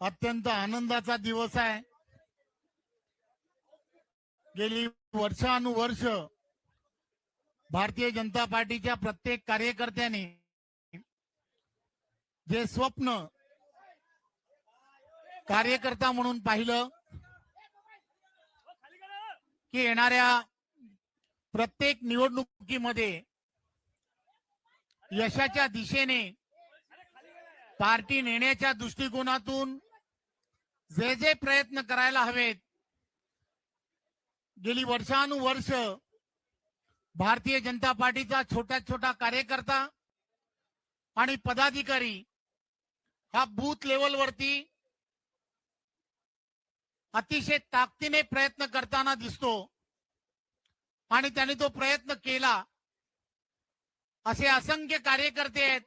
अत्यंत आनंदाचा दिवस आहे। गेली वर्षानुवर्ष भारतीय जनता पार्टीच्या प्रत्येक कार्यकर्त्याने जे स्वप्न कार्यकर्ता म्हणून पाहिलं की येणाऱ्या प्रत्येक निवडणुकीमध्ये यशाच्या दिशेने पार्टी नेण्याच्या दृष्टिकोनातून जे जे प्रयत्न करायला हवेत, गेली वर्षानुवर्ष भारतीय जनता पार्टीचा छोटा छोटा कार्यकर्ता आणि पदाधिकारी हा बूथ लेवलवरती अतिशय ताकदीने प्रयत्न करताना दिसतो आणि त्यांनी तो प्रयत्न केला। असे असंख्य कार्यकर्ते आहेत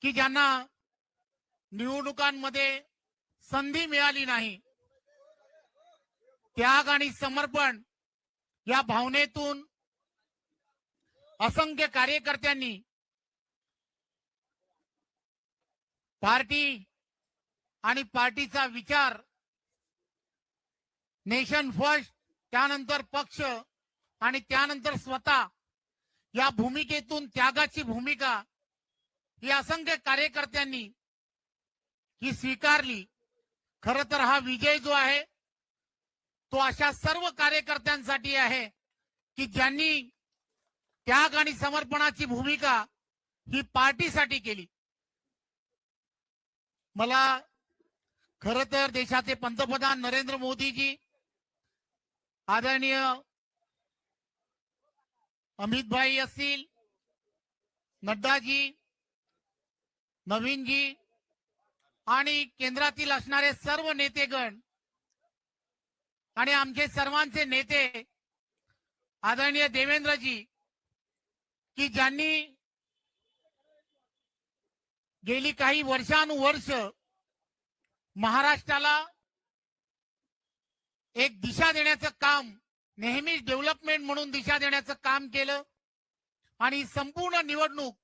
की ज्यांना निवडणुकांमध्ये संधी मिळाली नाही। त्याग आणि समर्पण या भावनेतून असंख्य कार्यकर्त्यांनी पार्टी आणि पार्टीचा विचार, नेशन फर्स्ट, त्यानंतर पक्ष आणि त्यानंतर स्वतः या भूमिकेतून त्यागाची भूमिका ही असंख्य कार्यकर्त्यांनी ही स्वीकारली। खरं तर हा विजय जो आहे तो अशा सर्व कार्यकर्त्यांसाठी आहे की ज्यांनी त्याग आणि समर्पणाची भूमिका ही पार्टीसाठी केली। मला खरं तर देशाचे पंतप्रधान नरेंद्र मोदीजी, आदरणीय अमित भाई असतील, नड्डाजी, नवीनजी आणि केंद्रातील असणारे सर्व नेतेगण आणि आमचे सर्वांचे नेते आदरणीय देवेंद्रजी, की ज्यांनी गेली काही वर्षानुवर्ष महाराष्ट्राला एक दिशा देण्याचं काम, नेहमीच डेव्हलपमेंट म्हणून दिशा देण्याचं काम केलं आणि संपूर्ण निवडणूक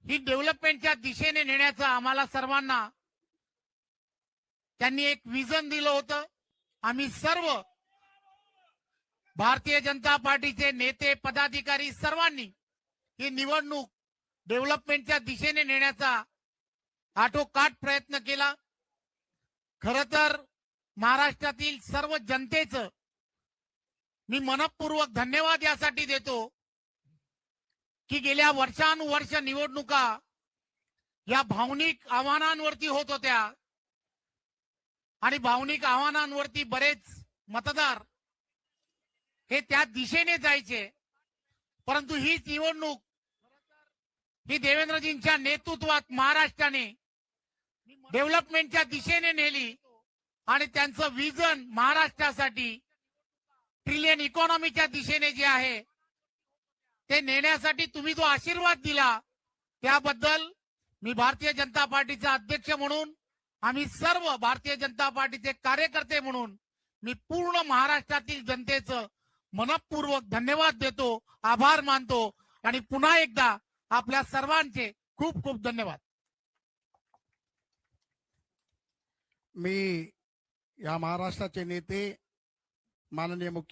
ही डेव्हलपमेंटच्या दिशेने नेण्याचं आम्हाला सर्वांना त्यांनी एक विजन दिलं होतं। आम्ही सर्व भारतीय जनता पार्टीचे नेते, पदाधिकारी सर्वांनी ही निवडणूक डेव्हलपमेंटच्या दिशेने नेण्याचा आटोकाट प्रयत्न केला। खरं तर महाराष्ट्रातील सर्व जनतेचं मी मनपूर्वक धन्यवाद यासाठी देतो की गेल्या वर्षानुवर्ष निवडणुका या भावनिक आव्हानांवरती होत होत्या आणि भावनिक आव्हानांवरती बरेच मतदार हे त्या दिशेने जायचे, परंतु ही निवडणूक ही देवेंद्रजींच्या नेतृत्वात महाराष्ट्राने डेव्हलपमेंटच्या दिशेने नेली आणि त्यांचं विजन महाराष्ट्रासाठी ट्रिलियन इकॉनॉमीच्या दिशेने जे आहे ते नेण्यासाठी तुम्ही जो आशीर्वाद दिला त्याबद्दल मी भारतीय जनता पार्टीचा अध्यक्ष म्हणून, आम्ही सर्व भारतीय जनता पार्टीचे कार्यकर्ते म्हणून मी पूर्ण महाराष्ट्रातील जनतेचं मनपूर्वक धन्यवाद देतो, आभार मानतो आणि पुन्हा एकदा आपल्या सर्वांचे खूप खूप धन्यवाद। मी या महाराष्ट्राचे नेते माननीय मुख्य